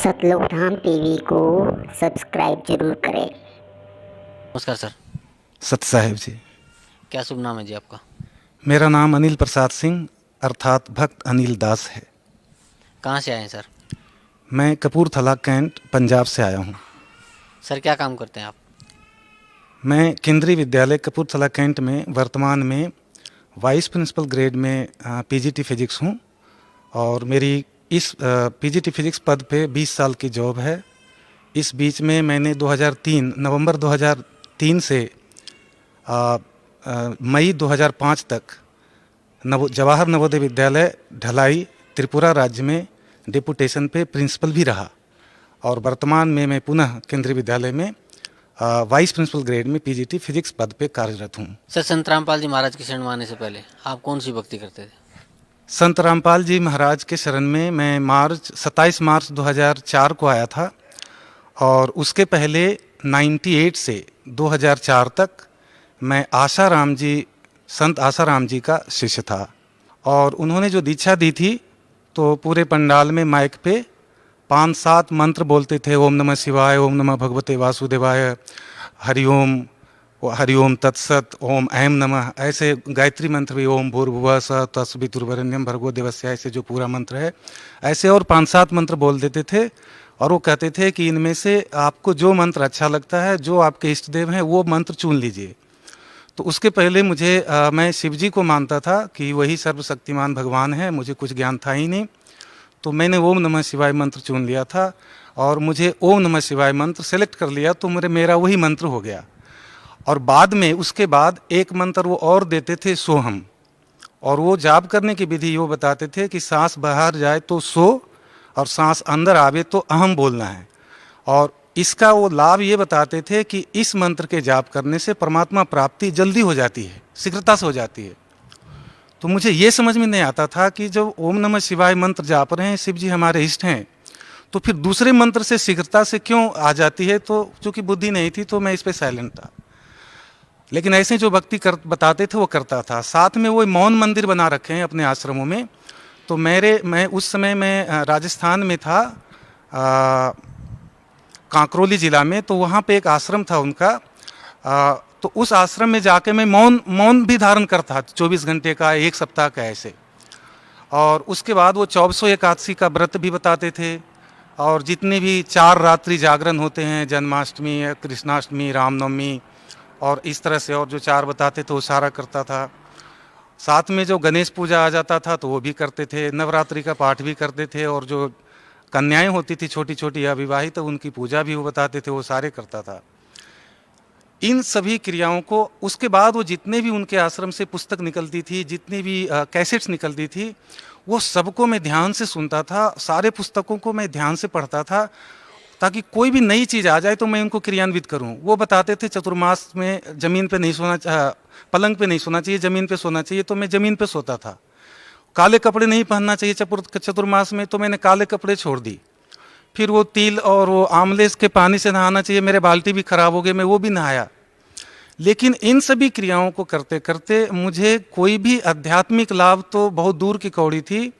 सतलोक धाम TV को subscribe जरूर करें। नमस्कार सर। सत साहेब जी। क्या शुभ नाम है जी आपका? मेरा नाम अनिल प्रसाद सिंह अर्थात भक्त अनिल दास है। कहाँ से आए हैं सर? मैं कपूरथला कैंट पंजाब से आया हूँ। सर क्या काम करते हैं आप? मैं केंद्रीय विद्यालय कपूरथला कैंट में वर्तमान में वाइस प्रिंसिपल ग्रेड में पीजीटी फिजिक्स हूँ और मेरी इस पीजीटी फिजिक्स पद पे 20 साल की जॉब है। इस बीच में मैंने नवंबर 2003 से मई 2005 तक जवाहर नवोदय विद्यालय ढलाई त्रिपुरा राज्य में डेपुटेशन पे प्रिंसिपल भी रहा और वर्तमान में मैं पुनः केंद्रीय विद्यालय में वाइस प्रिंसिपल ग्रेड में पीजीटी फिजिक्स पद पे कार्यरत हूँ। सर, संत रामपाल जी महाराज की शरण में आने से पहले आप कौन सी भक्ति करते थे? संत रामपाल जी महाराज के शरण में मैं 27 मार्च 2004 को आया था और उसके पहले 98 से 2004 तक मैं संत आसाराम जी का शिष्य था और उन्होंने जो दीक्षा दी थी तो पूरे पंडाल में माइक पे 5-7 मंत्र बोलते थे। ओम नमः शिवाय, ओम नमः भगवते वासुदेवाय, हरिओम तत्सत, ओम ऐम नमः, ऐसे गायत्री मंत्र भी, ओम भूर्भुवः स्वः तत्सवितुर्वरेण्यं भर्गो देवस्य, ऐसे जो पूरा मंत्र है ऐसे और 5-7 मंत्र बोल देते थे और वो कहते थे कि इनमें से आपको जो मंत्र अच्छा लगता है, जो आपके इष्ट देव हैं, वो मंत्र चुन लीजिए। तो उसके पहले मैं शिव जी को मानता था कि वही सर्वशक्तिमान भगवान है, मुझे कुछ ज्ञान था ही नहीं। तो मैंने ओम नमः शिवाय मंत्र चुन लिया था और मुझे ओम नमः शिवाय मंत्र सेलेक्ट कर लिया तो मेरा वही मंत्र हो गया। और बाद में उसके बाद एक मंत्र वो और देते थे, सोहम, और वो जाप करने की विधि वो बताते थे कि सांस बाहर जाए तो सो और सांस अंदर आवे तो अहम बोलना है। और इसका वो लाभ ये बताते थे कि इस मंत्र के जाप करने से परमात्मा प्राप्ति जल्दी हो जाती है, शीघ्रता से हो जाती है। तो मुझे ये समझ में नहीं आता था कि जब ओम नमः शिवाय मंत्र जाप रहे हैं, शिव जी हमारे इष्ट हैं, तो फिर दूसरे मंत्र से शीघ्रता से क्यों आ जाती है। तो चूँकि बुद्धि नहीं थी तो मैं इस पर साइलेंट था, लेकिन ऐसे जो भक्ति बताते थे वो करता था। साथ में वो मौन मंदिर बना रखे हैं अपने आश्रमों में। तो मैं उस समय मैं राजस्थान में था, कांकरोली ज़िला में। तो वहाँ पे एक आश्रम था उनका, तो उस आश्रम में जाके मैं मौन भी धारण करता 24 घंटे का, 1 सप्ताह का ऐसे। और उसके बाद वो 24 एकादशी का व्रत भी बताते थे और जितने भी 4 रात्रि जागरण होते हैं, जन्माष्टमी, कृष्णाष्टमी, रामनवमी और इस तरह से, और जो 4 बताते थे वो सारा करता था। साथ में जो गणेश पूजा आ जाता था तो वो भी करते थे, नवरात्रि का पाठ भी करते थे और जो कन्याएं होती थी छोटी छोटी अविवाहित, तो उनकी पूजा भी वो बताते थे, वो सारे करता था। इन सभी क्रियाओं को उसके बाद वो जितने भी उनके आश्रम से पुस्तक निकलती थी, जितनी भी कैसेट्स निकलती थी, वो सबको मैं ध्यान से सुनता था, सारे पुस्तकों को मैं ध्यान से पढ़ता था ताकि कोई भी नई चीज़ आ जाए तो मैं उनको क्रियान्वित करूं। वो बताते थे चतुर्मास में ज़मीन पे नहीं सोना, पलंग पे नहीं सोना चाहिए, ज़मीन पे सोना चाहिए, तो मैं ज़मीन पे सोता था। काले कपड़े नहीं पहनना चाहिए चतुर्मास में, तो मैंने काले कपड़े छोड़ दी। फिर वो तिल और वो आंवले के पानी से नहाना चाहिए, मेरे बाल्टी भी खराब हो गए, मैं वो भी नहाया। लेकिन इन सभी क्रियाओं को करते करते मुझे कोई भी आध्यात्मिक लाभ तो बहुत दूर की कौड़ी थी,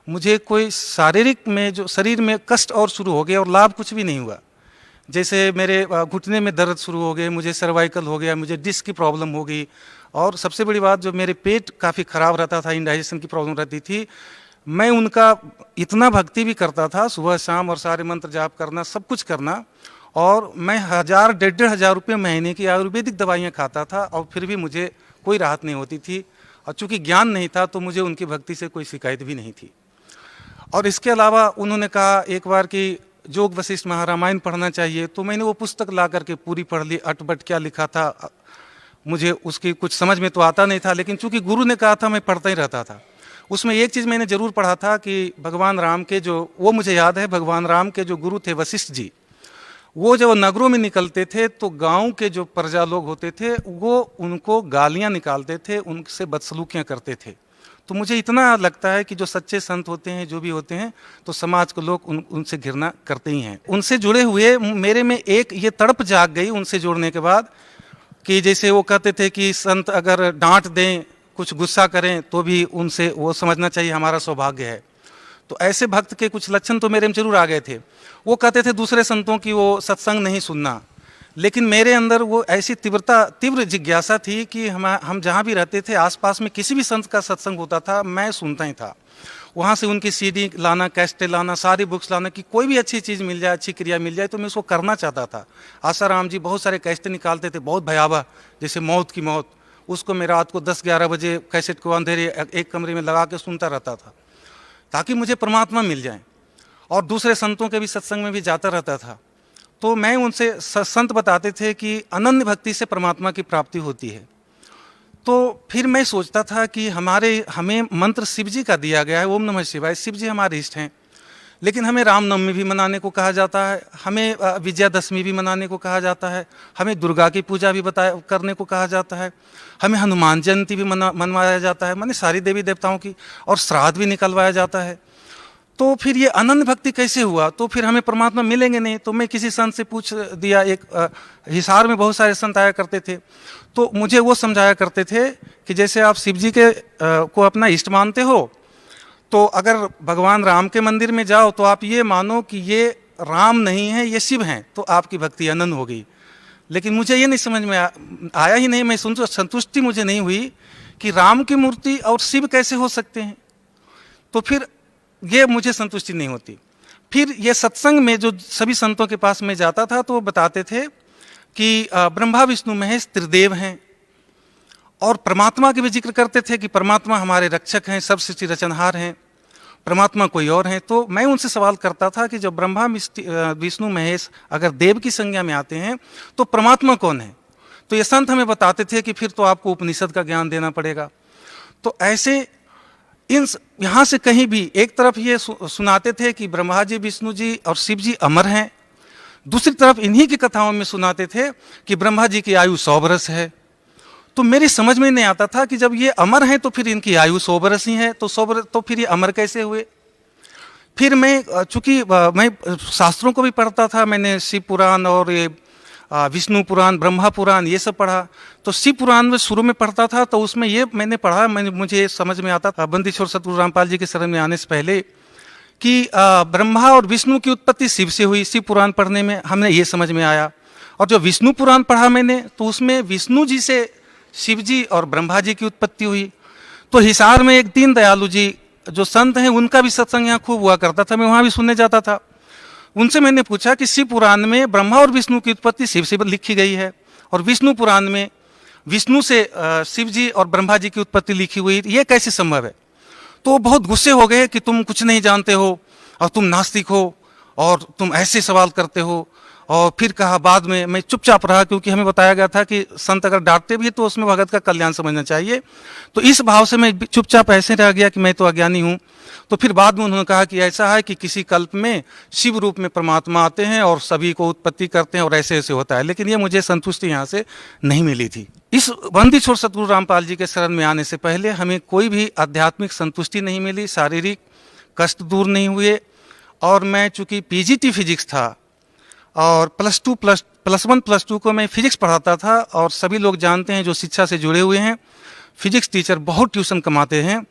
मुझे कोई शारीरिक में जो शरीर में कष्ट और शुरू हो गया और लाभ कुछ भी नहीं हुआ। जैसे मेरे घुटने में दर्द शुरू हो गए, मुझे सर्वाइकल हो गया, मुझे डिस्क की प्रॉब्लम हो गई, और सबसे बड़ी बात जो मेरे पेट काफ़ी ख़राब रहता था, इंडाइजेशन की प्रॉब्लम रहती थी। मैं उनका इतना भक्ति भी करता था, सुबह शाम, और सारे मंत्र जाप करना, सब कुछ करना, और मैं 1,000-1,500 रुपये महीने की आयुर्वेदिक दवाइयाँ खाता था और फिर भी मुझे कोई राहत नहीं होती थी। और चूँकि ज्ञान नहीं था तो मुझे उनकी भक्ति से कोई शिकायत भी नहीं थी। और इसके अलावा उन्होंने कहा एक बार कि जोग वशिष्ठ महारामायण पढ़ना चाहिए, तो मैंने वो पुस्तक ला करके पूरी पढ़ ली। अटबट क्या लिखा था मुझे उसकी कुछ समझ में तो आता नहीं था, लेकिन चूंकि गुरु ने कहा था मैं पढ़ता ही रहता था। उसमें एक चीज़ मैंने ज़रूर पढ़ा था कि भगवान राम के वो मुझे याद है, भगवान राम के जो गुरु थे वशिष्ठ जी, वो जब नगरों में निकलते थे तो गांव के जो प्रजा लोग होते थे वो उनको गालियां निकालते थे, उनसे बदसलूकियां करते थे। तो मुझे इतना लगता है कि जो सच्चे संत होते हैं, जो भी होते हैं, तो समाज को लोग उनसे घृणा करते ही हैं। उनसे जुड़े हुए मेरे में एक ये तड़प जाग गई उनसे जुड़ने के बाद, कि जैसे वो कहते थे कि संत अगर डांट दें, कुछ गुस्सा करें, तो भी उनसे वो समझना चाहिए हमारा सौभाग्य है। तो ऐसे भक्त के कुछ लक्षण तो मेरे में जरूर आ गए थे। वो कहते थे दूसरे संतों की वो सत्संग नहीं सुनना, लेकिन मेरे अंदर वो ऐसी तीव्र जिज्ञासा थी कि हम जहाँ भी रहते थे आसपास में किसी भी संत का सत्संग होता था मैं सुनता ही था। वहाँ से उनकी सीडी लाना, कैसेटें लाना, सारी बुक्स लाना, कि कोई भी अच्छी चीज़ मिल जाए, अच्छी क्रिया मिल जाए तो मैं उसको करना चाहता था। आसाराम जी बहुत सारे कैसेटें निकालते थे, बहुत भयावह, जैसे मौत की मौत, उसको मैं रात को 10-11 बजे कैसेट को अंधेरे एक कमरे में लगा के सुनता रहता था ताकि मुझे परमात्मा मिल जाए। और दूसरे संतों के भी सत्संग में भी जाता रहता था। तो मैं उनसे संत बताते थे कि अनन्य भक्ति से परमात्मा की प्राप्ति होती है। तो फिर मैं सोचता था कि हमें मंत्र शिव जी का दिया गया है, ओम नमः शिवाय, शिव जी हमारे इष्ट हैं, लेकिन हमें रामनवमी भी मनाने को कहा जाता है, हमें विजयादशमी भी मनाने को कहा जाता है, हमें दुर्गा की पूजा भी करने को कहा जाता है, हमें हनुमान जयंती भी मनवाया जाता है, माने सारी देवी देवताओं की, और श्राद्ध भी निकलवाया जाता है। तो फिर ये अनन्य भक्ति कैसे हुआ? तो फिर हमें परमात्मा मिलेंगे नहीं। तो मैं किसी संत से पूछ दिया, एक हिसार में बहुत सारे संत आया करते थे, तो मुझे वो समझाया करते थे कि जैसे आप शिव जी के को अपना इष्ट मानते हो, तो अगर भगवान राम के मंदिर में जाओ तो आप ये मानो कि ये राम नहीं है, ये शिव हैं, तो आपकी भक्ति अनन्य हो गई। लेकिन मुझे ये नहीं समझ में आया ही नहीं, मैं संतुष्टि मुझे नहीं हुई कि राम की मूर्ति और शिव कैसे हो सकते हैं। तो फिर ये मुझे संतुष्टि नहीं होती। फिर ये सत्संग में जो सभी संतों के पास मैं जाता था तो वो बताते थे कि ब्रह्मा विष्णु महेश त्रिदेव हैं, और परमात्मा के भी जिक्र करते थे कि परमात्मा हमारे रक्षक हैं, सब सृष्टि रचनहार हैं, परमात्मा कोई और हैं। तो मैं उनसे सवाल करता था कि जब ब्रह्मा विष्णु महेश अगर देव की संज्ञा में आते हैं तो परमात्मा कौन है? तो ये संत हमें बताते थे कि फिर तो आपको उपनिषद का ज्ञान देना पड़ेगा। तो ऐसे यहाँ से कहीं भी एक तरफ ये सुनाते थे कि ब्रह्मा जी, विष्णु जी और शिव जी अमर हैं, दूसरी तरफ इन्हीं की कथाओं में सुनाते थे कि ब्रह्मा जी की आयु 100 वर्ष है। तो मेरी समझ में नहीं आता था कि जब ये अमर हैं तो फिर इनकी आयु 100 वर्ष ही है, तो 100 वर्ष तो फिर ये अमर कैसे हुए? फिर चूंकि मैं शास्त्रों को भी पढ़ता था, मैंने शिव पुराण और ये विष्णु पुराण, ब्रह्मा पुराण, ये सब पढ़ा। तो शिव पुराण में शुरू में पढ़ता था तो उसमें ये मैंने पढ़ा, मुझे समझ में आता था बंदीछोड़ सतगुरु रामपाल जी के शरण में आने से पहले कि ब्रह्मा और विष्णु की उत्पत्ति शिव से हुई। शिव पुराण पढ़ने में हमने ये समझ में आया। और जो विष्णु पुराण पढ़ा मैंने तो उसमें विष्णु जी से शिव जी और ब्रह्मा जी की उत्पत्ति हुई। तो हिसार में एक दीन दयालु जी जो संत हैं उनका भी सत्संग यहाँ खूब हुआ करता था, मैं वहाँ भी सुनने जाता था। उनसे मैंने पूछा कि शिव पुराण में ब्रह्मा और विष्णु की उत्पत्ति शिव से लिखी गई है और विष्णु पुराण में विष्णु से शिव जी और ब्रह्मा जी की उत्पत्ति लिखी हुई, ये कैसे संभव है? तो वो बहुत गुस्से हो गए कि तुम कुछ नहीं जानते हो और तुम नास्तिक हो और तुम ऐसे सवाल करते हो। और फिर कहा, बाद में मैं चुपचाप रहा क्योंकि हमें बताया गया था कि संत अगर डांटते भी तो उसमें भगत का कल्याण समझना चाहिए। तो इस भाव से मैं चुपचाप ऐसे रह गया कि मैं तो अज्ञानी हूँ। तो फिर बाद में उन्होंने कहा कि ऐसा है कि किसी कल्प में शिव रूप में परमात्मा आते हैं और सभी को उत्पत्ति करते हैं और ऐसे ऐसे होता है। लेकिन ये मुझे संतुष्टि यहाँ से नहीं मिली थी। इस बंदीछोड़ सतगुरु रामपाल जी के शरण में आने से पहले हमें कोई भी आध्यात्मिक संतुष्टि नहीं मिली, शारीरिक कष्ट दूर नहीं हुए। और मैं चूँकि पीजीटी फिजिक्स था और प्लस 1 प्लस 2 को मैं फिजिक्स पढ़ाता था, और सभी लोग जानते हैं जो शिक्षा से जुड़े हुए हैं, फिजिक्स टीचर बहुत ट्यूशन कमाते हैं,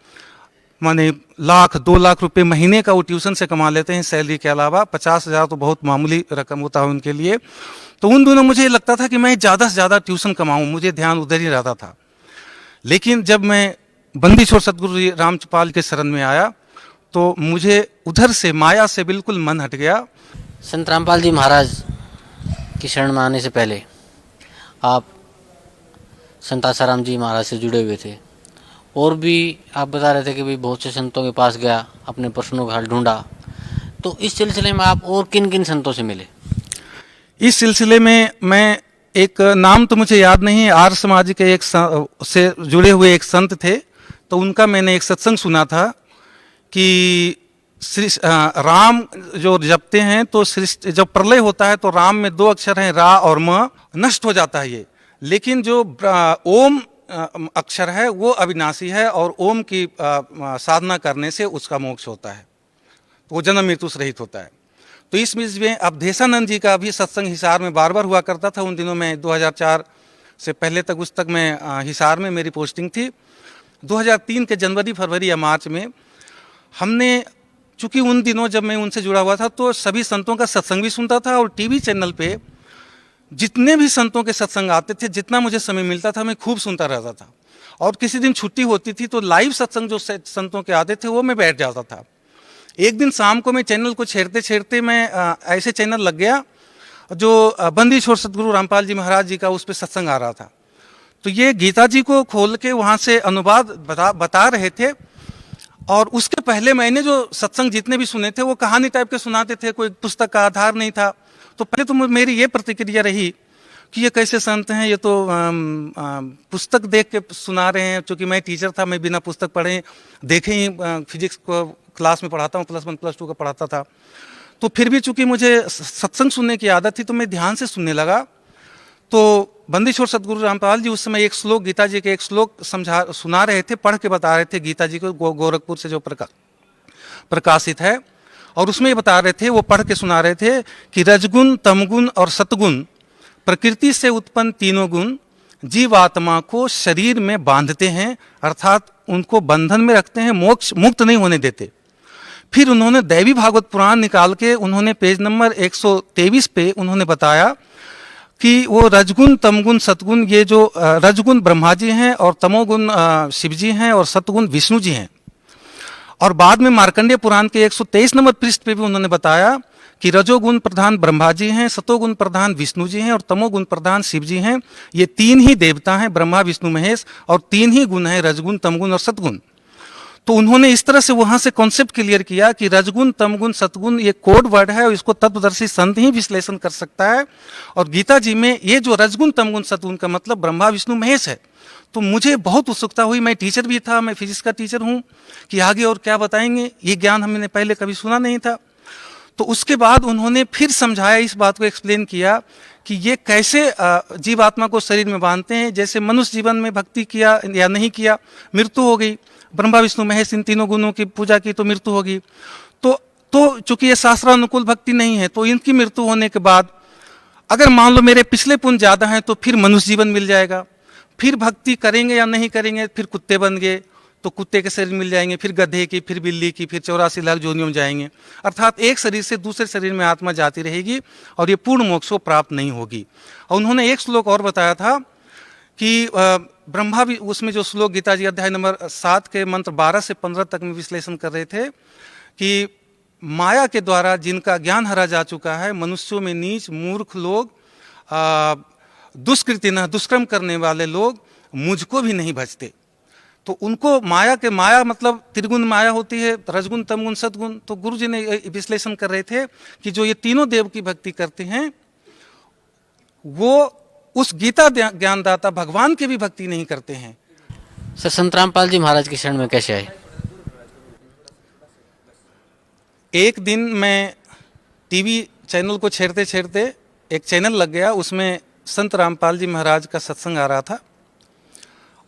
माने 1-2 लाख रुपए महीने का वो ट्यूशन से कमा लेते हैं सैलरी के अलावा। 50,000 तो बहुत मामूली रकम होता है उनके लिए। तो उन दिनों मुझे लगता था कि मैं ज़्यादा से ज़्यादा ट्यूशन कमाऊँ, मुझे ध्यान उधर ही रहता था। लेकिन जब मैं बंदीछोड़ सतगुरु रामपाल के शरण में आया तो मुझे उधर से माया से बिल्कुल मन हट गया। संत रामपाल जी महाराज की शरण में आने से पहले आप संत आसाराम जी महाराज से जुड़े हुए थे, और भी आप बता रहे थे कि भाई बहुत से संतों के पास गया, अपने प्रश्नों का हल ढूंढा। तो इस सिलसिले में आप और किन किन संतों से मिले? इस सिलसिले में मैं एक नाम तो मुझे याद नहीं है, आर्य समाज के एक से जुड़े हुए एक संत थे, तो उनका मैंने एक सत्संग सुना था कि राम जो जपते हैं तो सृष्टि जब प्रलय होता है तो राम में 2 अक्षर हैं, रा और म, नष्ट हो जाता है ये। लेकिन जो ओम अक्षर है वो अविनाशी है और ओम की साधना करने से उसका मोक्ष होता है, तो वो जन्म मृत्यु से रहित होता है। तो इस बीच में अवधेशानंद जी का भी सत्संग हिसार में बार बार हुआ करता था। उन दिनों में 2004 से पहले तक उस तक मैं हिसार में मेरी पोस्टिंग थी। 2003 के जनवरी फरवरी या मार्च में हमने चूँकि उन दिनों जब मैं उनसे जुड़ा हुआ था तो सभी संतों का सत्संग भी सुनता था, और टीवी चैनल पे जितने भी संतों के सत्संग आते थे, जितना मुझे समय मिलता था मैं खूब सुनता रहता था। और किसी दिन छुट्टी होती थी तो लाइव सत्संग जो संतों के आते थे वो मैं बैठ जाता था। एक दिन शाम को मैं चैनल को छेड़ते छेड़ते मैं ऐसे चैनल लग गया जो बंदी छोड़ सतगुरु रामपाल जी महाराज जी का उस पर सत्संग आ रहा था। तो ये गीता जी को खोल के वहाँ से अनुवाद बता रहे थे, और उसके पहले मैंने जो सत्संग जितने भी सुने थे वो कहानी टाइप के सुनाते थे, कोई पुस्तक का आधार नहीं था। तो पहले तो मेरी ये प्रतिक्रिया रही कि ये कैसे संत हैं, ये तो पुस्तक देख के सुना रहे हैं। क्योंकि मैं टीचर था, मैं बिना पुस्तक पढ़े देखे ही फिजिक्स को क्लास में पढ़ाता हूँ, +1 +2 का पढ़ाता था। तो फिर भी चूंकि मुझे सत्संग सुनने की आदत थी तो मैं ध्यान से सुनने लगा। तो बंदीछोड़ सतगुरु रामपाल जी उस समय एक श्लोक, गीता जी के एक श्लोक सुना रहे थे, पढ़ के बता रहे थे गीता जी को, गोरखपुर से जो प्रकाशित है। और उसमें ये बता रहे थे, वो पढ़ के सुना रहे थे कि रजगुण, तमगुण और सतगुण प्रकृति से उत्पन्न तीनों गुण जीवात्मा को शरीर में बांधते हैं, अर्थात उनको बंधन में रखते हैं, मोक्ष मुक्त नहीं होने देते। फिर उन्होंने दैवी भागवत पुराण निकाल के उन्होंने पेज नंबर 123 पे उन्होंने बताया कि वो रजगुण, तमगुण, सतगुण, ये जो रजगुण ब्रह्मा जी हैं और तमोगुण शिव जी हैं और सतगुण विष्णु जी हैं। और बाद में मार्कंडेय पुराण के 123 नंबर पृष्ठ पे भी उन्होंने बताया कि रजोगुण प्रधान ब्रह्मा जी हैं, सतोगुण प्रधान विष्णु जी हैं और तमोगुण प्रधान शिव जी हैं। ये तीन ही देवता हैं, ब्रह्मा विष्णु महेश, और तीन ही गुण हैं, रजगुण, तमगुण और सतगुण। तो उन्होंने इस तरह से वहां से कॉन्सेप्ट क्लियर किया कि रजगुण, तमगुण, सतगुण ये कोड वर्ड है और इसको तत्वदर्शी संत ही विश्लेषण कर सकता है। और गीता जी में ये जो रजगुण, तमगुण, सतगुण का मतलब ब्रह्मा विष्णु महेश है। तो मुझे बहुत उत्सुकता हुई, मैं टीचर भी था, मैं फिजिक्स का टीचर हूँ, कि आगे और क्या बताएंगे, ये ज्ञान हमने पहले कभी सुना नहीं था। तो उसके बाद उन्होंने फिर समझाया, इस बात को एक्सप्लेन किया कि ये कैसे जीवात्मा को शरीर में बांधते हैं। जैसे मनुष्य जीवन में भक्ति किया या नहीं किया, मृत्यु हो गई, ब्रह्मा विष्णु महेश इन तीनों गुणों की पूजा की तो मृत्यु होगी। तो चूंकि ये शास्त्रानुकूल भक्ति नहीं है, तो इनकी मृत्यु होने के बाद अगर मान लो मेरे पिछले पुण्य ज़्यादा हैं तो फिर मनुष्य जीवन मिल जाएगा। फिर भक्ति करेंगे या नहीं करेंगे, फिर कुत्ते बन गए तो कुत्ते के शरीर मिल जाएंगे, फिर गधे की, फिर बिल्ली की, फिर 84 लाख योनियों में जाएंगे। अर्थात एक शरीर से दूसरे शरीर में आत्मा जाती रहेगी और ये पूर्ण मोक्ष को प्राप्त नहीं होगी। और उन्होंने एक श्लोक और बताया था कि ब्रह्मा भी, उसमें जो श्लोक गीता जी अध्याय नंबर 7 के मंत्र 12 से 15 तक में विश्लेषण कर रहे थे कि माया के द्वारा जिनका ज्ञान हरा जा चुका है, मनुष्यों में नीच मूर्ख लोग, दुष्कृतिनः दुष्कर्म करने वाले लोग मुझको भी नहीं भजते। तो उनको माया मतलब त्रिगुण माया होती है, रजगुण, तमगुण, सतगुण। तो गुरु जी ने विश्लेषण कर रहे थे कि जो ये तीनों देव की भक्ति करते हैं वो उस गीता ज्ञानदाता भगवान की भी भक्ति नहीं करते हैं। सर, संत रामपाल जी महाराज की शरण में कैसे आए? एक दिन मैं टीवी चैनल को छेड़ते छेड़ते एक चैनल लग गया, उसमें संत रामपाल जी महाराज का सत्संग आ रहा था।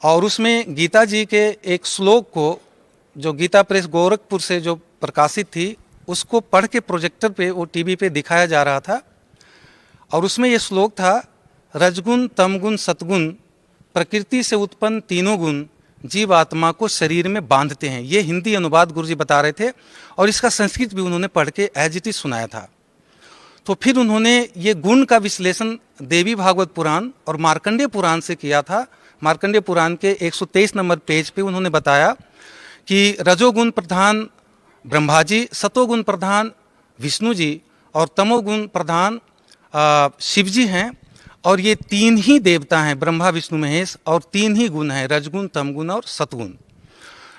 और उसमें गीता जी के एक श्लोक को, जो गीता प्रेस गोरखपुर से जो प्रकाशित थी, उसको पढ़ के प्रोजेक्टर पे, वो टीवी पे दिखाया जा रहा था। और उसमें ये श्लोक था, रजगुण, तमगुण, सतगुण प्रकृति से उत्पन्न तीनों गुण जीवात्मा को शरीर में बांधते हैं। ये हिंदी अनुवाद गुरुजी बता रहे थे और इसका संस्कृत भी उन्होंने पढ़ के एज इट इज सुनाया था। तो फिर उन्होंने ये गुण का विश्लेषण देवी भागवत पुराण और मार्कंडेय पुराण से किया था। मार्कंडेय पुराण के 123 नंबर पेज पे उन्होंने बताया कि रजोगुण प्रधान ब्रह्मा जी, सतोगुण प्रधान विष्णु जी और तमोगुण प्रधान शिव जी हैं। और ये तीन ही देवता हैं, ब्रह्मा विष्णु महेश, और तीन ही गुण हैं, रजगुण, तमगुण और सतगुण।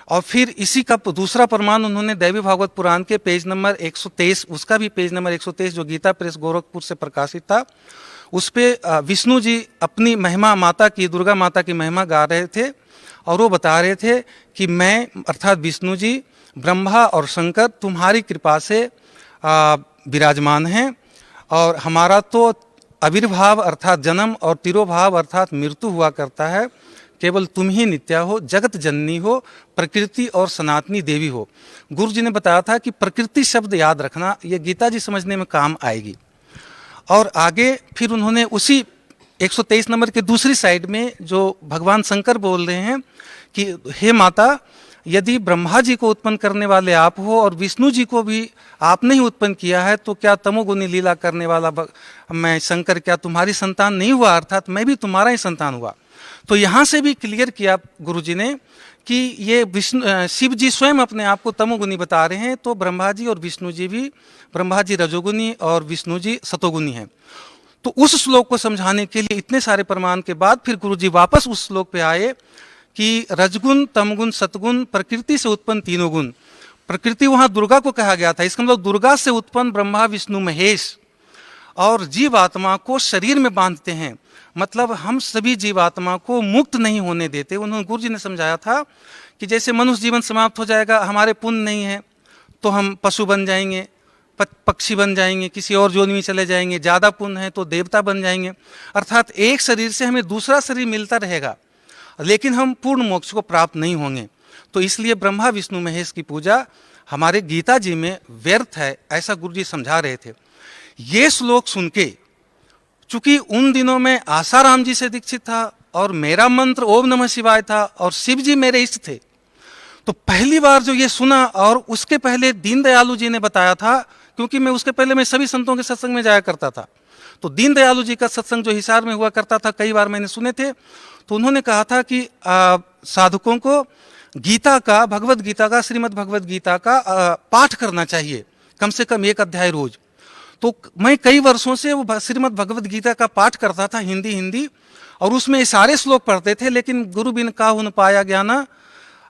और फिर इसी का दूसरा प्रमाण उन्होंने दैवी भागवत पुराण के पेज नंबर 123, उसका भी पेज नंबर 123 जो गीता प्रेस गोरखपुर से प्रकाशित था, उस पर विष्णु जी अपनी महिमा, माता की, दुर्गा माता की महिमा गा रहे थे। और वो बता रहे थे कि मैं, अर्थात विष्णु जी, ब्रह्मा और शंकर तुम्हारी कृपा से विराजमान हैं, और हमारा तो आविर्भाव अर्थात जन्म और तिरोभाव अर्थात मृत्यु हुआ करता है, केवल तुम ही नित्या हो, जगत जननी हो, प्रकृति और सनातनी देवी हो। गुरु जी ने बताया था कि प्रकृति शब्द याद रखना, ये गीता जी समझने में काम आएगी। और आगे फिर उन्होंने उसी 123 नंबर के दूसरी साइड में जो भगवान शंकर बोल रहे हैं कि हे माता, यदि ब्रह्मा जी को उत्पन्न करने वाले आप हो और विष्णु जी को भी आपने ही उत्पन्न किया है, तो क्या तमोगुनी लीला करने वाला मैं शंकर क्या तुम्हारी संतान नहीं हुआ, अर्थात मैं भी तुम्हारा ही संतान हुआ। तो यहाँ से भी क्लियर किया गुरु जी ने कि ये विष्णु शिव जी स्वयं अपने आप को तमोगुनी बता रहे हैं, तो ब्रह्मा जी और विष्णु जी भी, ब्रह्मा जी रजोगुनी और विष्णु जी सतोगुनी हैं। तो उस श्लोक को समझाने के लिए इतने सारे प्रमाण के बाद फिर गुरु जी वापस उस श्लोक पे आए कि रजगुण, तमगुण, सतगुण, प्रकृति से उत्पन्न तीनों गुण। प्रकृति वहां दुर्गा को कहा गया था, इसका मतलब दुर्गा से उत्पन्न ब्रह्मा विष्णु महेश और जीवात्मा को शरीर में बांधते हैं, मतलब हम सभी जीवात्मा को मुक्त नहीं होने देते। उन्होंने गुरु जी ने समझाया था कि जैसे मनुष्य जीवन समाप्त हो जाएगा, हमारे पुण्य नहीं है तो हम पशु बन जाएंगे, पक्षी बन जाएंगे, किसी और योनि में चले जाएंगे, ज़्यादा पुण्य है तो देवता बन जाएंगे। अर्थात एक शरीर से हमें दूसरा शरीर मिलता रहेगा, लेकिन हम पूर्ण मोक्ष को प्राप्त नहीं होंगे। तो इसलिए ब्रह्मा विष्णु महेश की पूजा हमारे गीता जी में व्यर्थ है, ऐसा गुरु जी समझा रहे थे। ये श्लोक सुन के, चूंकि उन दिनों में आसाराम जी से दीक्षित था और मेरा मंत्र ओम नमः शिवाय था और शिव जी मेरे इष्ट थे, तो पहली बार जो ये सुना, और उसके पहले दीनदयालु जी ने बताया था, क्योंकि मैं उसके पहले मैं सभी संतों के सत्संग में जाया करता था, तो दीनदयालु जी का सत्संग जो हिसार में हुआ करता था, कई बार मैंने सुने थे। तो उन्होंने कहा था कि साधकों को गीता का, भगवत गीता का, श्रीमद् भगवत गीता का पाठ करना चाहिए, कम से कम एक अध्याय रोज। तो मैं कई वर्षों से वो श्रीमद् भगवत गीता का पाठ करता था, हिंदी, और उसमें सारे श्लोक पढ़ते थे, लेकिन गुरु बिन काहु न पाया ज्ञाना,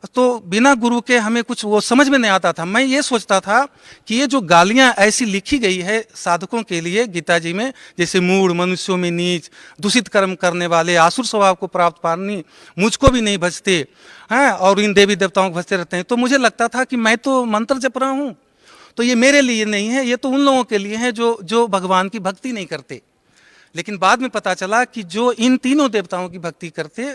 तो बिना गुरु के हमें कुछ वो समझ में नहीं आता था। मैं ये सोचता था कि ये जो गालियां ऐसी लिखी गई है साधकों के लिए गीता जी में, जैसे मूढ़, मनुष्यों में नीच, दूषित कर्म करने वाले, आसुर स्वभाव को प्राप्त पानी, मुझको भी नहीं भजते हैं और इन देवी देवताओं को भजते रहते हैं, तो मुझे लगता था कि मैं तो मंत्र जप रहा हूँ, तो ये मेरे लिए नहीं है, ये तो उन लोगों के लिए है जो भगवान की भक्ति नहीं करते। लेकिन बाद में पता चला कि जो इन तीनों देवताओं की भक्ति करते,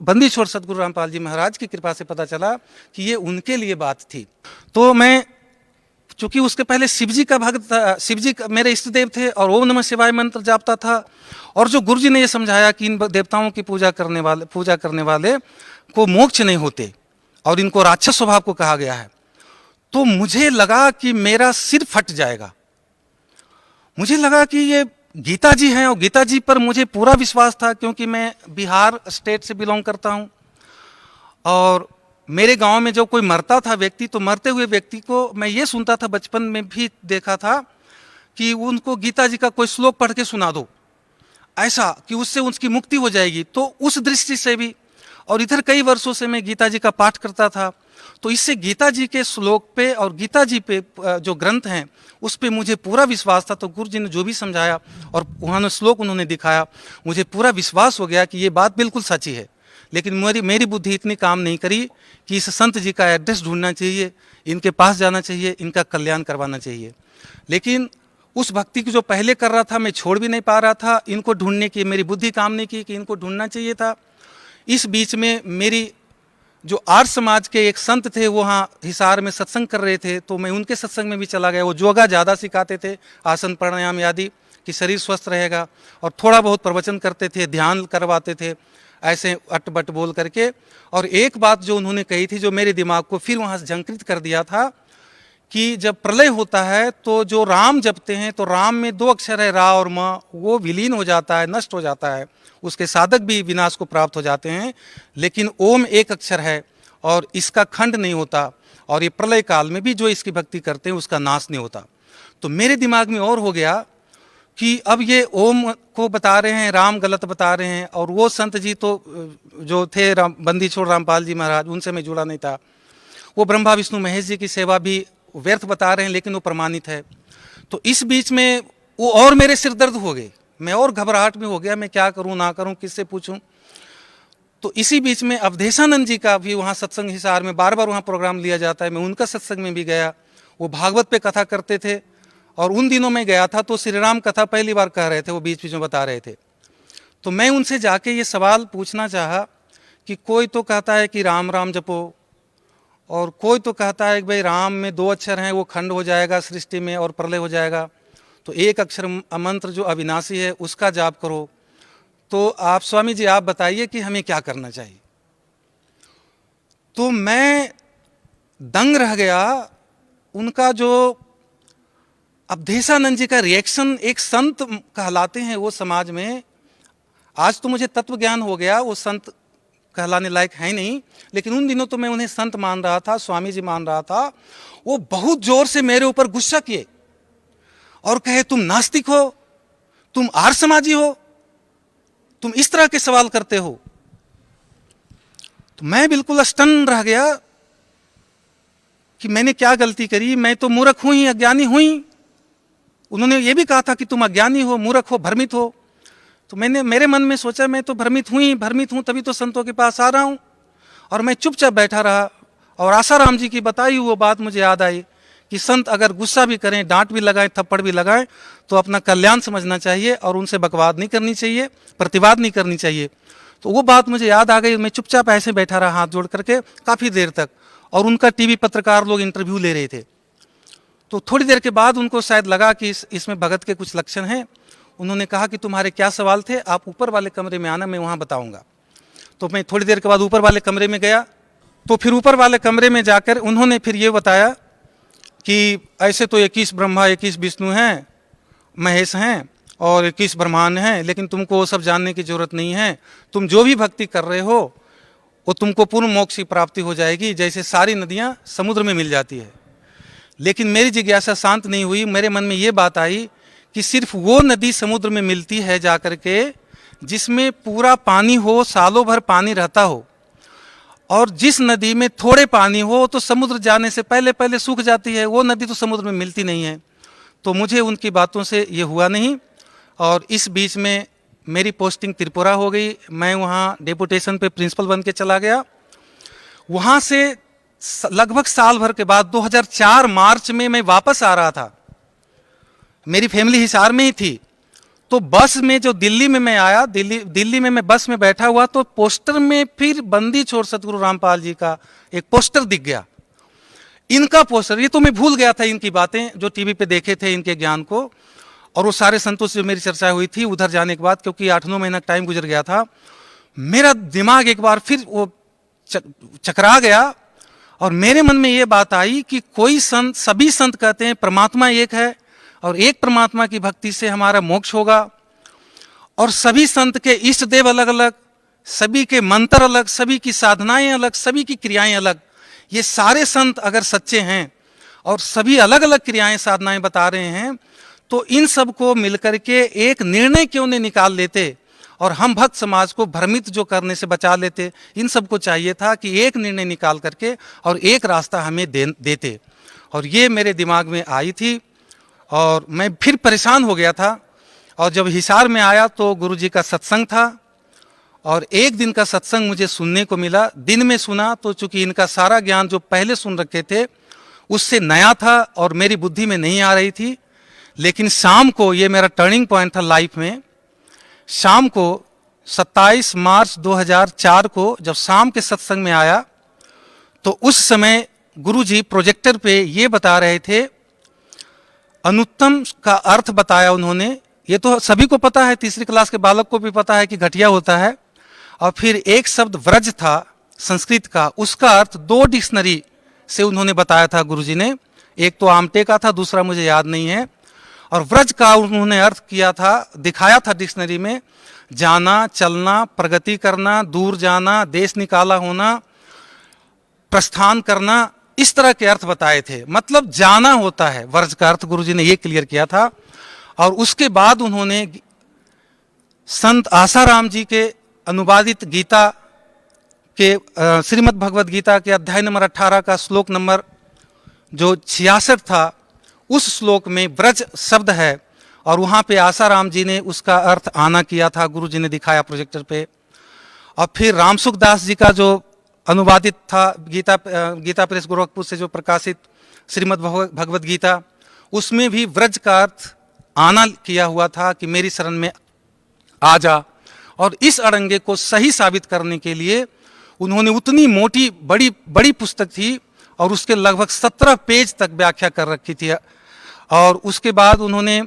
बंदीछोड़ सदगुरु रामपाल जी महाराज की कृपा से पता चला कि ये उनके लिए बात थी। तो मैं, चूंकि उसके पहले शिव जी का भक्त था, शिव जी मेरे इष्ट देव थे और ओम नमः शिवाय मंत्र जापता था, और जो गुरु जी ने ये समझाया कि इन देवताओं की पूजा करने वाले को मोक्ष नहीं होते और इनको राक्षस स्वभाव को कहा गया है, तो मुझे लगा कि मेरा सिर फट जाएगा। मुझे लगा कि ये गीता जी हैं और गीता जी पर मुझे पूरा विश्वास था, क्योंकि मैं बिहार स्टेट से बिलोंग करता हूं, और मेरे गांव में जो कोई मरता था व्यक्ति, तो मरते हुए व्यक्ति को मैं ये सुनता था, बचपन में भी देखा था कि उनको गीता जी का कोई श्लोक पढ़ के सुना दो, ऐसा कि उससे उसकी मुक्ति हो जाएगी। तो उस दृष्टि से भी, और इधर कई वर्षों से मैं गीता जी का पाठ करता था, तो इससे गीता जी के श्लोक पे और गीता जी पे जो ग्रंथ हैं उस पे मुझे पूरा विश्वास था। तो गुरु जी ने जो भी समझाया और वहाँ श्लोक उन्होंने दिखाया, मुझे पूरा विश्वास हो गया कि ये बात बिल्कुल सच्ची है। लेकिन मेरी बुद्धि इतनी काम नहीं करी कि इस संत जी का एड्रेस ढूंढना चाहिए, इनके पास जाना चाहिए, इनका कल्याण करवाना चाहिए। लेकिन उस भक्ति की जो पहले कर रहा था मैं छोड़ भी नहीं पा रहा था, इनको ढूंढने की मेरी बुद्धि काम नहीं की कि इनको ढूंढना चाहिए था। इस बीच में मेरी जो आर्य समाज के एक संत थे, वहाँ हिसार में सत्संग कर रहे थे, तो मैं उनके सत्संग में भी चला गया। वो योगा ज़्यादा सिखाते थे, आसन प्राणायाम आदि, कि शरीर स्वस्थ रहेगा, और थोड़ा बहुत प्रवचन करते थे, ध्यान करवाते थे, ऐसे अटबट बोल करके। और एक बात जो उन्होंने कही थी जो मेरे दिमाग को फिर वहाँ झंकृत कर दिया था, कि जब प्रलय होता है तो जो राम जपते हैं, तो राम में 2 अक्षर है, रा और म, वो विलीन हो जाता है, नष्ट हो जाता है, उसके साधक भी विनाश को प्राप्त हो जाते हैं। लेकिन ओम एक अक्षर है और इसका खंड नहीं होता, और ये प्रलय काल में भी जो इसकी भक्ति करते हैं उसका नाश नहीं होता। तो मेरे दिमाग में और हो गया कि अब ये ओम को बता रहे हैं, राम गलत बता रहे हैं, और वो संत जी तो जो थे बंदीछोड़ रामपाल जी महाराज, उनसे मैं जुड़ा नहीं था। वो ब्रह्मा विष्णु महेश जी की सेवा भी व्यर्थ बता रहे हैं, लेकिन वो प्रमाणित है। तो इस बीच में वो और मेरे सिर दर्द हो गए, मैं और घबराहट में हो गया, मैं क्या करूं ना करूं, किससे पूछूं। तो इसी बीच में अवधेशानंद जी का भी वहाँ सत्संग हिसार में बार बार वहाँ प्रोग्राम लिया जाता है, मैं उनका सत्संग में भी गया। वो भागवत पे कथा करते थे, और उन दिनों में गया था तो श्री राम कथा पहली बार कह रहे थे, वो बीच बीच में बता रहे थे। तो मैं उनसे जाके ये सवाल पूछना चाहा कि कोई तो कहता है कि राम राम जपो, और कोई तो कहता है कि भाई राम में 2 अक्षर हैं, वो खंड हो जाएगा सृष्टि में और प्रलय हो जाएगा, तो एक अक्षर मंत्र जो अविनाशी है उसका जाप करो। तो आप स्वामी जी आप बताइए कि हमें क्या करना चाहिए। तो मैं दंग रह गया। उनका जो अवधेशानंद जी का रिएक्शन, एक संत कहलाते हैं वो समाज में, आज तो मुझे तत्व ज्ञान हो गया, वो संत कहलाने लायक है नहीं, लेकिन उन दिनों तो मैं उन्हें संत मान रहा था, स्वामी जी मान रहा था। वो बहुत जोर से मेरे ऊपर गुस्सा किए और कहे तुम नास्तिक हो, तुम आर्य समाजी हो, तुम इस तरह के सवाल करते हो। तो मैं बिल्कुल स्टन रह गया कि मैंने क्या गलती करी, मैं तो मूर्ख हूं ही, अज्ञानी हूं ही। उन्होंने ये भी कहा था कि तुम अज्ञानी हो, मूर्ख हो, भ्रमित हो। तो मैंने मेरे मन में सोचा मैं तो भ्रमित हूं, तभी तो संतों के पास आ रहा हूं। और मैं चुपचाप बैठा रहा। और आसाराम जी की बताई वो बात मुझे याद आई कि संत अगर गुस्सा भी करें, डांट भी लगाएं, थप्पड़ भी लगाएं, तो अपना कल्याण समझना चाहिए और उनसे बकवाद नहीं करनी चाहिए, प्रतिवाद नहीं करनी चाहिए। तो वो बात मुझे याद आ गई। मैं चुपचाप ऐसे बैठा रहा हाथ जोड़ करके काफ़ी देर तक, और उनका टीवी पत्रकार लोग इंटरव्यू ले रहे थे। तो थोड़ी देर के बाद उनको शायद लगा कि इसमें भगत के कुछ लक्षण हैं। उन्होंने कहा कि तुम्हारे क्या सवाल थे, आप ऊपर वाले कमरे में आना, मैं वहाँ बताऊँगा। तो मैं थोड़ी देर के बाद ऊपर वाले कमरे में गया। तो फिर ऊपर वाले कमरे में जाकर उन्होंने फिर ये बताया कि ऐसे तो 21 ब्रह्मा, 21 विष्णु हैं, महेश हैं और 21 ब्रह्मांड हैं, लेकिन तुमको वो सब जानने की जरूरत नहीं है। तुम जो भी भक्ति कर रहे हो वो तुमको पूर्ण मोक्ष की प्राप्ति हो जाएगी, जैसे सारी नदियाँ समुद्र में मिल जाती है। लेकिन मेरी जिज्ञासा शांत नहीं हुई। मेरे मन में ये बात आई कि सिर्फ वो नदी समुद्र में मिलती है जाकर के जिसमें पूरा पानी हो, सालों भर पानी रहता हो, और जिस नदी में थोड़े पानी हो तो समुद्र जाने से पहले पहले सूख जाती है, वो नदी तो समुद्र में मिलती नहीं है। तो मुझे उनकी बातों से ये हुआ नहीं। और इस बीच में मेरी पोस्टिंग त्रिपुरा हो गई। मैं वहाँ डेपुटेशन पे प्रिंसिपल बन के चला गया। वहाँ से लगभग साल भर के बाद 2004 मार्च में मैं वापस आ रहा था। मेरी फैमिली हिसार में ही थी। तो बस में जो दिल्ली में मैं आया, दिल्ली में मैं बस में बैठा हुआ, तो पोस्टर में फिर बंदी छोड़ सतगुरु रामपाल जी का एक पोस्टर दिख गया। इनका पोस्टर, ये तो मैं भूल गया था इनकी बातें जो टीवी पे देखे थे, इनके ज्ञान को। और वो सारे संतों से मेरी चर्चा हुई थी उधर जाने के बाद, क्योंकि 8-9 महीना टाइम गुजर गया था। मेरा दिमाग एक बार फिर वो चकरा गया और मेरे मन में ये बात आई कि कोई संत, सभी संत कहते हैं परमात्मा एक है और एक परमात्मा की भक्ति से हमारा मोक्ष होगा, और सभी संत के इष्ट देव अलग अलग, सभी के मंत्र अलग, सभी की साधनाएं अलग, सभी की क्रियाएं अलग। ये सारे संत अगर सच्चे हैं और सभी अलग अलग क्रियाएं साधनाएं बता रहे हैं, तो इन सब को मिलकर के एक निर्णय क्यों नहीं निकाल लेते और हम भक्त समाज को भ्रमित जो करने से बचा लेते। इन सबको चाहिए था कि एक निर्णय निकाल करके और एक रास्ता हमें देते। और ये मेरे दिमाग में आई थी और मैं फिर परेशान हो गया था। और जब हिसार में आया तो गुरुजी का सत्संग था और एक दिन का सत्संग मुझे सुनने को मिला। दिन में सुना तो चूंकि इनका सारा ज्ञान जो पहले सुन रखे थे उससे नया था और मेरी बुद्धि में नहीं आ रही थी। लेकिन शाम को, ये मेरा टर्निंग पॉइंट था लाइफ में, शाम को 27 मार्च 2004 को जब शाम के सत्संग में आया तो उस समय गुरुजी प्रोजेक्टर पे ये बता रहे थे, अनुत्तम का अर्थ बताया उन्होंने। ये तो सभी को पता है, तीसरी क्लास के बालक को भी पता है कि घटिया होता है। और फिर एक शब्द व्रज था संस्कृत का, उसका अर्थ 2 डिक्शनरी से उन्होंने बताया था गुरुजी ने। एक तो आमटे का था, दूसरा मुझे याद नहीं है। और व्रज का उन्होंने अर्थ किया था, दिखाया था डिक्शनरी में, जाना, चलना, प्रगति करना, दूर जाना, देश निकाला होना, प्रस्थान करना, इस तरह के अर्थ बताए थे। मतलब जाना होता है व्रज का अर्थ, गुरुजी ने ये क्लियर किया था। और उसके बाद उन्होंने संत आसाराम जी के अनुवादित गीता के श्रीमद् भगवद गीता के अध्याय नंबर 18 का श्लोक नंबर जो 66 था, उस श्लोक में व्रज शब्द है और वहाँ पे आसाराम जी ने उसका अर्थ आना किया था, गुरुजी ने दिखाया प्रोजेक्टर पे। और फिर रामसुख दास जी का जो अनुवादित था गीता प्रेस गोरखपुर से जो प्रकाशित श्रीमद् भगवद गीता, उसमें भी व्रज का अर्थ आना किया हुआ था कि मेरी शरण में आ जा। और इस अड़ंगे को सही साबित करने के लिए उन्होंने उतनी मोटी बड़ी पुस्तक थी और उसके लगभग 17 पेज तक व्याख्या कर रखी थी। और उसके बाद उन्होंने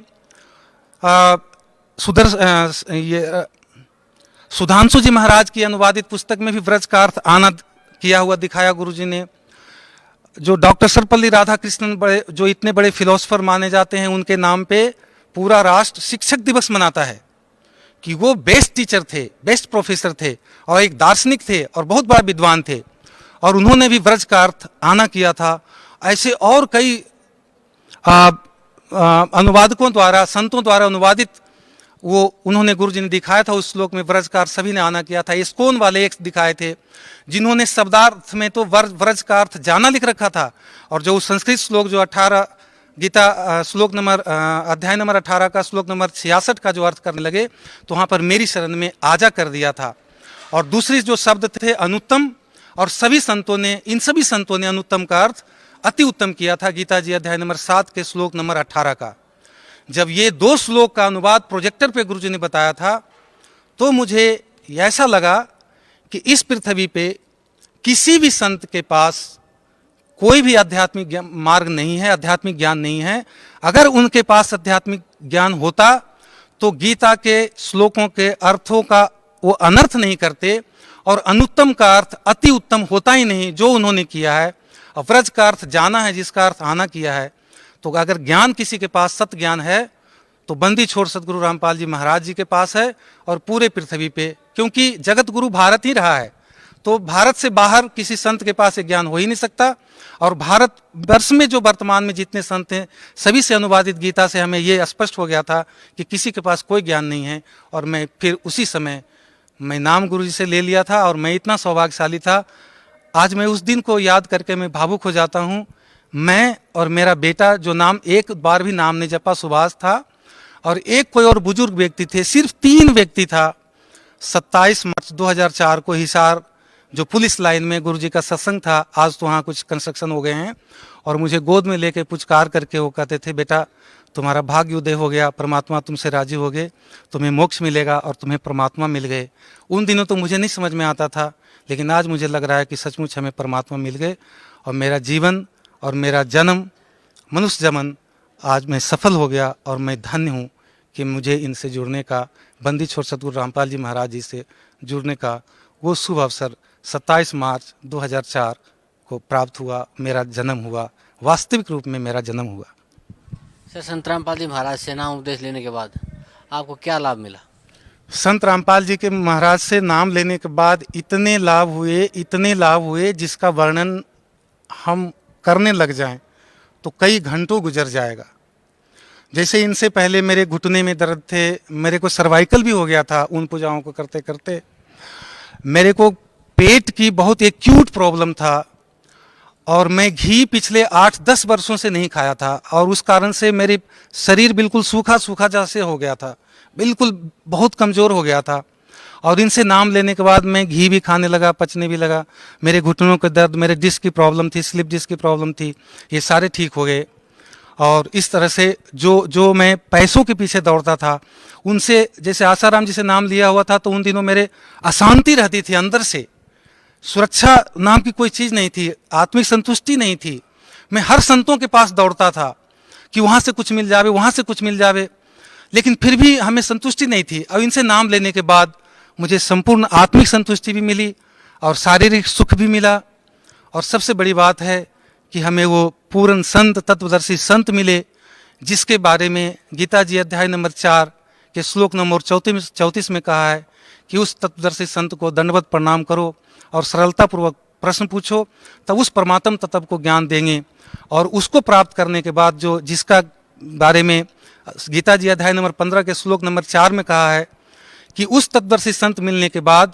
सुधांशु जी महाराज की अनुवादित पुस्तक में भी व्रज का अर्थ आना किया हुआ दिखाया गुरुजी ने। जो डॉक्टर सर्वपल्ली राधाकृष्णन बड़े, जो इतने बड़े फिलोसफर माने जाते हैं, उनके नाम पे पूरा राष्ट्र शिक्षक दिवस मनाता है कि वो बेस्ट टीचर थे, बेस्ट प्रोफेसर थे और एक दार्शनिक थे और बहुत बड़ा विद्वान थे, और उन्होंने भी व्रज का अर्थ आना किया था। ऐसे और कई अनुवादकों द्वारा, संतों द्वारा अनुवादित वो उन्होंने गुरुजी ने दिखाया था। उस श्लोक में व्रज का अर्थ सभी ने आना किया था। इस्कोन वाले एक दिखाए थे जिन्होंने शब्दार्थ में तो व्रज का अर्थ जाना लिख रखा था, और जो संस्कृत श्लोक जो 18 गीता श्लोक नंबर अध्याय नंबर 18 का श्लोक नंबर 66 का जो अर्थ करने लगे तो वहाँ पर मेरी शरण में आजा कर दिया था। और दूसरी जो शब्द थे अनुत्तम, और सभी संतों ने, इन सभी संतों ने अनुत्तम का अर्थ अति उत्तम किया था गीता जी अध्याय नंबर 7 के श्लोक नंबर 18 का। जब ये 2 श्लोक का अनुवाद प्रोजेक्टर पे गुरुजी ने बताया था तो मुझे ऐसा लगा कि इस पृथ्वी पे किसी भी संत के पास कोई भी आध्यात्मिक मार्ग नहीं है, आध्यात्मिक ज्ञान नहीं है। अगर उनके पास आध्यात्मिक ज्ञान होता तो गीता के श्लोकों के अर्थों का वो अनर्थ नहीं करते, और अनुत्तम का अर्थ अति उत्तम होता ही नहीं जो उन्होंने किया है। और व्रज का अर्थ जाना है, जिसका अर्थ आना किया है। तो अगर ज्ञान किसी के पास सत ज्ञान है तो बंदी छोड़ सतगुरु रामपाल जी महाराज जी के पास है, और पूरे पृथ्वी पे, क्योंकि जगत गुरु भारत ही रहा है, तो भारत से बाहर किसी संत के पास ये ज्ञान हो ही नहीं सकता। और भारत वर्ष में जो वर्तमान में जितने संत हैं सभी से अनुवादित गीता से हमें ये स्पष्ट हो गया था कि किसी के पास कोई ज्ञान नहीं है। और मैं फिर उसी समय मैं नाम गुरु जी से ले लिया था, और मैं इतना सौभाग्यशाली था। आज मैं उस दिन को याद करके मैं भावुक हो जाता हूँ। मैं और मेरा बेटा, जो नाम एक बार भी नाम नहीं जपा, सुभाष था, और एक कोई और बुजुर्ग व्यक्ति थे, सिर्फ 3 व्यक्ति था। 27 मार्च 2004 को हिसार जो पुलिस लाइन में गुरुजी का सत्संग था, आज तो वहाँ कुछ कंस्ट्रक्शन हो गए हैं, और मुझे गोद में लेके पुचकार करके वो कहते थे, बेटा तुम्हारा भाग्य उदय हो गया, परमात्मा तुमसे राजी हो गए, तुम्हें मोक्ष मिलेगा और तुम्हें परमात्मा मिल गए। उन दिनों तो मुझे नहीं समझ में आता था, लेकिन आज मुझे लग रहा है कि सचमुच हमें परमात्मा मिल गए, और मेरा जीवन और मेरा जन्म, मनुष्य जन्म आज मैं सफल हो गया, और मैं धन्य हूँ कि मुझे इनसे जुड़ने का, बंदी छोड़ सतगुरु रामपाल जी महाराज जी से जुड़ने का वो शुभ अवसर 27 मार्च 2004 को प्राप्त हुआ। मेरा जन्म हुआ, वास्तविक रूप में मेरा जन्म हुआ। सर, संत रामपाल जी महाराज से नाम उपदेश लेने के बाद आपको क्या लाभ मिला? संत रामपाल जी के महाराज से नाम लेने के बाद इतने लाभ हुए जिसका वर्णन हम करने लग जाएं तो कई घंटों गुजर जाएगा। जैसे इनसे पहले मेरे घुटने में दर्द थे, मेरे को सर्वाइकल भी हो गया था उन पूजाओं को करते करते। मेरे को पेट की बहुत एक्यूट प्रॉब्लम था, और मैं घी पिछले 8-10 वर्षों से नहीं खाया था, और उस कारण से मेरे शरीर बिल्कुल सूखा सूखा जैसे हो गया था, बिल्कुल बहुत कमज़ोर हो गया था। और इनसे नाम लेने के बाद मैं घी भी खाने लगा, पचने भी लगा। मेरे घुटनों के दर्द, मेरे डिस्क की प्रॉब्लम थी, स्लिप डिस्क की प्रॉब्लम थी, ये सारे ठीक हो गए। और इस तरह से जो मैं पैसों के पीछे दौड़ता था, उनसे, जैसे आसाराम जी से नाम लिया हुआ था, तो उन दिनों मेरे अशांति रहती थी अंदर से। सुरक्षा नाम की कोई चीज़ नहीं थी, आत्मिक संतुष्टि नहीं थी। मैं हर संतों के पास दौड़ता था कि वहाँ से कुछ मिल जावे, वहाँ से कुछ मिल जावे, लेकिन फिर भी हमें संतुष्टि नहीं थी। अब इनसे नाम लेने के बाद मुझे संपूर्ण आत्मिक संतुष्टि भी मिली और शारीरिक सुख भी मिला। और सबसे बड़ी बात है कि हमें वो पूर्ण संत, तत्वदर्शी संत मिले, जिसके बारे में गीता जी अध्याय नंबर 4 के श्लोक नंबर 34 में कहा है कि उस तत्वदर्शी संत को दंडवत प्रणाम करो और सरलतापूर्वक प्रश्न पूछो, तब उस परमात्म तत्व को ज्ञान देंगे। और उसको प्राप्त करने के बाद जो जिसका बारे में गीता जी अध्याय नंबर 15 के श्लोक नंबर 4 में कहा है कि उस तत्वदर्शी संत मिलने के बाद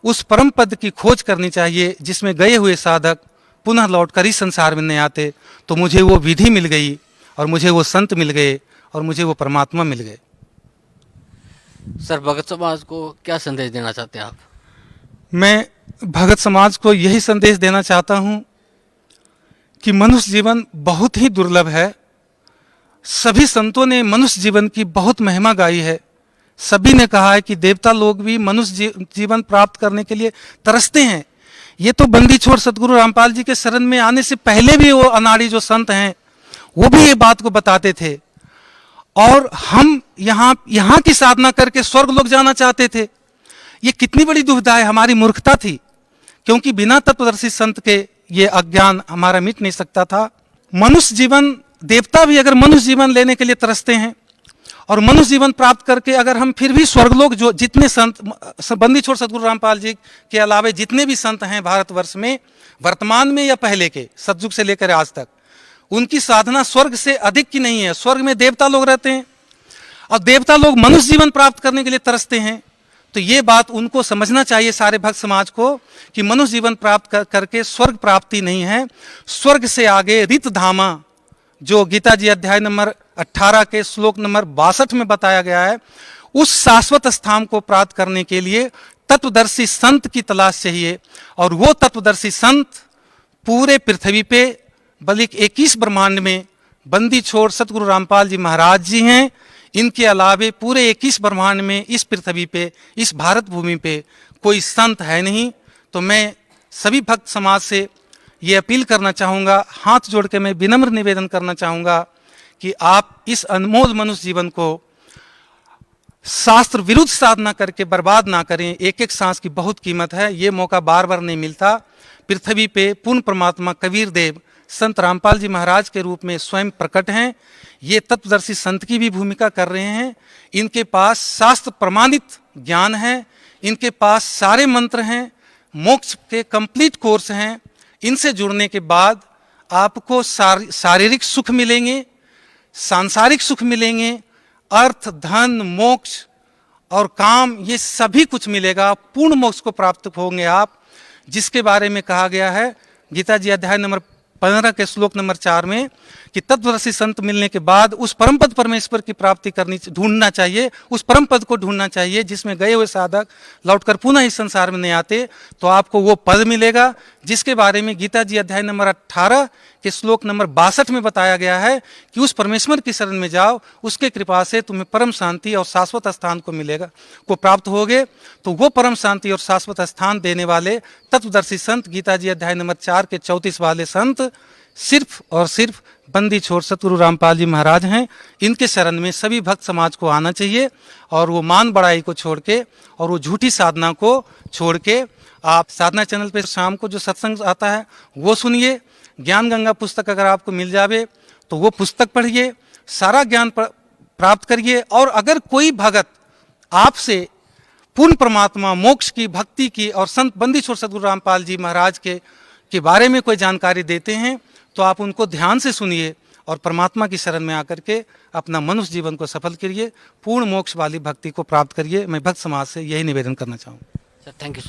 उस परम पद की खोज करनी चाहिए जिसमें गए हुए साधक पुनः लौटकर इस संसार में नहीं आते। तो मुझे वो विधि मिल गई, और मुझे वो संत मिल गए, और मुझे वो परमात्मा मिल गए। सर, भगत समाज को क्या संदेश देना चाहते हैं आप? मैं भगत समाज को यही संदेश देना चाहता हूँ कि मनुष्य जीवन बहुत ही दुर्लभ है। सभी संतों ने मनुष्य जीवन की बहुत महिमा गाई है। सभी ने कहा है कि देवता लोग भी मनुष्य जीवन प्राप्त करने के लिए तरसते हैं। ये तो बंदी छोड़ सतगुरु रामपाल जी के शरण में आने से पहले भी वो अनाड़ी जो संत हैं वो भी ये बात को बताते थे। और हम यहाँ की साधना करके स्वर्ग लोग जाना चाहते थे। ये कितनी बड़ी दुविधा है, हमारी मूर्खता थी, क्योंकि बिना तत्वदर्शी संत के ये अज्ञान हमारा मिट नहीं सकता था। मनुष्य जीवन, देवता भी अगर मनुष्य जीवन लेने के लिए तरसते हैं और मनुष्य जीवन प्राप्त करके अगर हम फिर भी स्वर्गलोक, जो जितने संत, बंदी छोड़ सदगुरु रामपाल जी के अलावे जितने भी संत हैं भारतवर्ष में, वर्तमान में या पहले के सतयुग से लेकर आज तक, उनकी साधना स्वर्ग से अधिक की नहीं है। स्वर्ग में देवता लोग रहते हैं और देवता लोग मनुष्य जीवन प्राप्त करने के लिए तरसते हैं। तो ये बात उनको समझना चाहिए, सारे भक्त समाज को, कि मनुष्य जीवन प्राप्त करके स्वर्ग प्राप्ति नहीं है। स्वर्ग से आगे रित धामा, जो गीता जी अध्याय नंबर 18 के श्लोक नंबर 62 में बताया गया है, उस शाश्वत स्थान को प्राप्त करने के लिए तत्वदर्शी संत की तलाश चाहिए। और वो तत्वदर्शी संत पूरे पृथ्वी पे, बल्कि 21 ब्रह्मांड में बंदी छोड़ सतगुरु रामपाल जी महाराज जी हैं। इनके अलावे पूरे 21 ब्रह्मांड में, इस पृथ्वी पे, इस भारत भूमि पे कोई संत है नहीं। तो मैं सभी भक्त समाज से ये अपील करना चाहूँगा, हाथ जोड़ के मैं विनम्र निवेदन करना चाहूँगा कि आप इस अनमोल मनुष्य जीवन को शास्त्र विरुद्ध साधना करके बर्बाद ना करें। एक एक सांस की बहुत कीमत है, ये मौका बार बार नहीं मिलता। पृथ्वी पे पूर्ण परमात्मा कबीर देव संत रामपाल जी महाराज के रूप में स्वयं प्रकट हैं। ये तत्वदर्शी संत की भी भूमिका कर रहे हैं। इनके पास शास्त्र प्रमाणित ज्ञान है, इनके पास सारे मंत्र हैं, मोक्ष के कंप्लीट कोर्स हैं। इनसे जुड़ने के बाद आपको शारीरिक सुख मिलेंगे, सांसारिक सुख मिलेंगे, अर्थ, धन, मोक्ष और काम, ये सभी कुछ मिलेगा। पूर्ण मोक्ष को प्राप्त होंगे आप, जिसके बारे में कहा गया है गीता जी अध्याय नंबर 15 के श्लोक नंबर 4 में कि तत्वदर्शी संत मिलने के बाद उस परम पद परमेश्वर की प्राप्ति ढूंढना चाहिए, उस परम पद को ढूंढना चाहिए जिसमें गए हुए साधक लौटकर पुनः इस संसार में नहीं आते। तो आपको वो पद मिलेगा जिसके बारे में गीता जी अध्याय नंबर 18 के श्लोक नंबर 62 में बताया गया है कि उस परमेश्वर की शरण में जाओ, उसके कृपा से तुम्हें परम शांति और शाश्वत स्थान को मिलेगा, को प्राप्त होगे। तो वो परम शांति और शाश्वत स्थान देने वाले तत्वदर्शी संत, गीता जी अध्याय नंबर 4 के 34 वाले संत सिर्फ और सिर्फ बंदी छोड़ सतगुरु रामपाल जी महाराज हैं। इनके शरण में सभी भक्त समाज को आना चाहिए और वो मान बड़ाई को छोड़ के और वो झूठी साधना को छोड़ के आप साधना चैनल पे शाम को जो सत्संग आता है वो सुनिए। ज्ञान गंगा पुस्तक अगर आपको मिल जावे तो वो पुस्तक पढ़िए, सारा ज्ञान प्राप्त करिए। और अगर कोई भगत आपसे पूर्ण परमात्मा, मोक्ष की, भक्ति की और संत बंदी छोड़ सतगुरु रामपाल जी महाराज के बारे में कोई जानकारी देते हैं तो आप उनको ध्यान से सुनिए और परमात्मा की शरण में आकर के अपना मनुष्य जीवन को सफल करिए, पूर्ण मोक्ष वाली भक्ति को प्राप्त करिए। मैं भक्त समाज से यही निवेदन करना चाहूँगा। Sir, thank you.